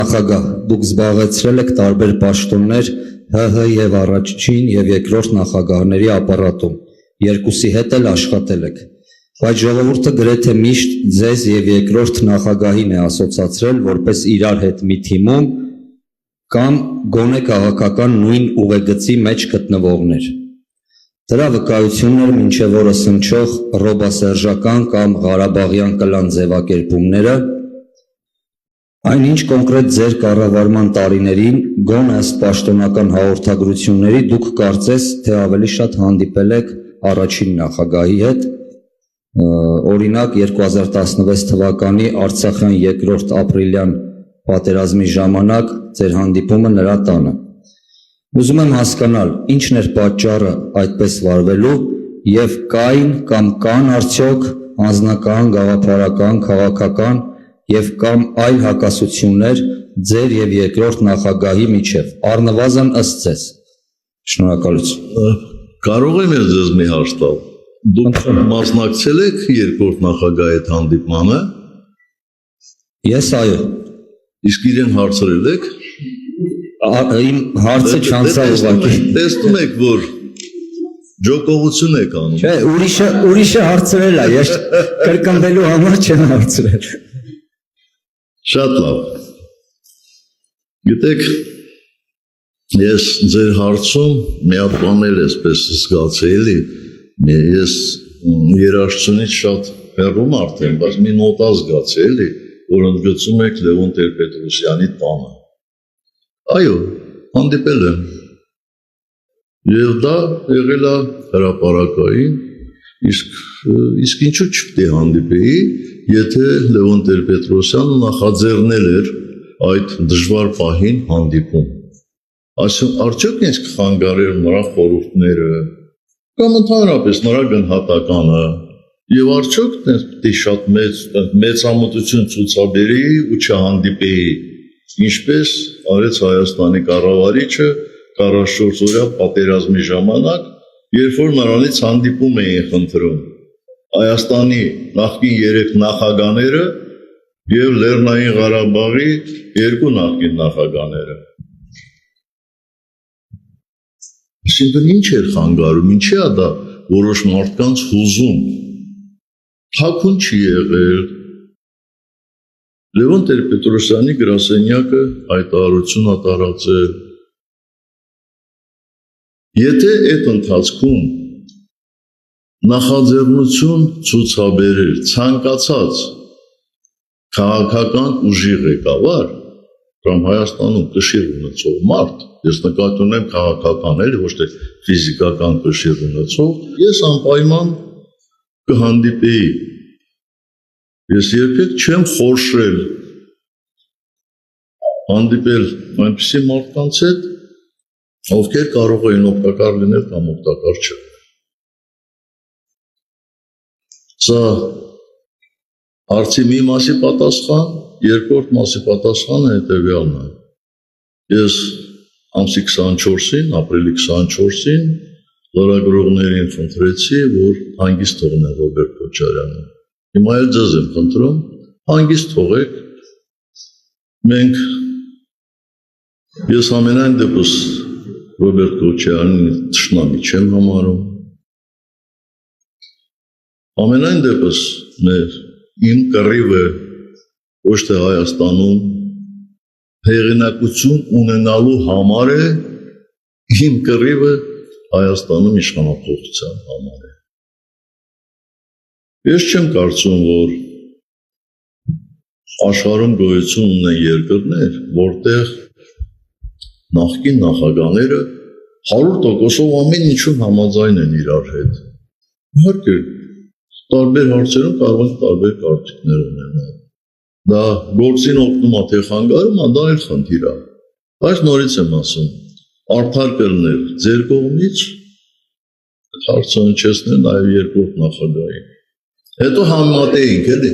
Նախագահ, դուք զբաղեցրել եք տարբեր պաշտոններ ՀՀ եւ առաջին եւ երկրորդ նախագահների ապարատում, երկուսի հետ էլ աշխատել եք, բայց ժողովուրդը գրեթե միշտ ձեզ եւ երկրորդ նախագահին է ասոցացրել որպես իրար հետ մի թիմում կամ գոնե քաղաքական նույն ուղեգծի մեջ գտնվողներ։ Դրա վկայություններ մինչև օրս հնչող ռոբասերժական կամ ղարաբաղյան կլան ձևակերպումները, այնինչ կոնկրետ ձեր կառավարման տարիներին գոնե ըստ պաշտոնական հաղորդագրությունների դուք կարծես թե ավելի շատ հանդիպել եք առաջին նախագահի հետ, օրինակ 2016 թվականի Արցախյան երկրորդ ապրիլյան պատերազմի ժամանակ ձեր հանդիպումը նրա տանը։ Ուզում եմ հասկանալ, ինչն էր պատճառը այդպես վարվելու եւ կային կամ կան արդյոք անձնական, գաղափարական, քաղաքական եւ կամ այլ հակասություններ ձեր եւ երկրորդ նախագահի միջև, առնվազն ըստ ձեզ։ Շնորհակալություն։ Կարող եմ ձեզ մի հարց տալ։ Դուք մասնակցել եք երկրորդ նախագահի հետ հանդիպմանը։ Ես այո։ Իսկ իրեն հարցրել եք։ Իմ հարցը չանցավ ուղղակի։ Տեսնում եք, որ ջոկողություն եք անում։ Չէ, ուրիշը հարցրել է, ես կրկնվելու համար չեմ հարցրել։ Շատ լավ։ Գիտեք, ես ձեր հարցում մի հատ բաներ էսպես զգացի, էլի, ես երաժշտությունից շատ հեռու մարդ եմ, բայց մի նոտա զգացի, էլի, որ ընդգծում եք Լևոն Տեր-Պետրոսյանի տանը։ Այո, հանդիպել եմ։ Եվ դա եղել է հրապարակային, իսկ ինչու չպետք է հանդիպեի, եթե Լևոն Տեր-Պետրոսյանը նախաձեռնել էր այդ դժվար պահին հանդիպում։ Այսինքն արդյոք ինձ կխանգարեր նրա խորհուրդները կամ ընդհանրապես նրա գնահատականը եւ արդյոք պետք է շատ մեծամտություն ցուցաբերեի ու չհանդիպեի, ինչպես արեց Հայաստանի կառավարիչը 44 օրյա պատերազմի ժամանակ, երբ որ նրանից հանդիպում էին խնդրում Հայաստանի նախկին 3 նախագահները եւ Լեռնային Ղարաբաղի 2 նախկին նախագահները։ Այսինքն ինչ էր խանգարում, ինչի է դա որոշ մարդկանց հուզում, թաքուն չի եղել։ Լևոն Տեր-Պետրոսյանի գրասենյակը հայտարարություն է տարածել։ Եթե այդ ընթացքում նախաձեռնություն ցուցաբերել ցանկացած քաղաքական ուժի ղեկավար կամ Հայաստանում կշիռ ունեցող մարդ, ես նկատի ունեմ քաղաքական էլ, ոչ թե ֆիզիկական կշիռ ունեցող, ես անպայման կհանդիպեի։ Ես երբեք չեմ խորշել հանդիպել այնպիսի մարդկանց հետ, ովքեր կարող էին օգտակար լինել կամ օգտակար չէ։ Սա հարցի մի մասի պատասխան, երկրորդ մասի պատասխանը հետևյալն է։ Ես ամսի 24-ին, ապրիլի 24-ին լրագրողներին խնդրեցի, որ հանգիստ թողնեն Ռոբերտ Քոչարյանին։ Հիմա էլ ձեզ եմ խնդրում, հանգիստ թողեք։ Մենք ես ամենայն դեպս Ռոբերտ Քոչարյանին թշնամի չեմ համարում։ Ամենայն դեպս իմ կռիվը ոչ թե Հայաստանում հեղինակություն ունենալու համար է, իմ կռիվը Հայաստանում իշխանափոխության համար է։ Ես չեմ կարծում, որ աշխարհում գոյություն ունեն երկրներ, որտեղ նախկին նախագահները 100%-ով ամեն ինչում համաձայն են իրար հետ։ Իհարկե, տարբեր հարցերում կարող են տարբեր կարծիքներ ունենալ։ Դա գործին օգնում է թե խանգարում է, դա էլ խնդիր է։ Բայց նորից եմ ասում, արդար կլներ ձեր կողմից հարցը հնչեցնել նաև երկրորդ նախագահին։ Հետո համեմատեինք, էլի։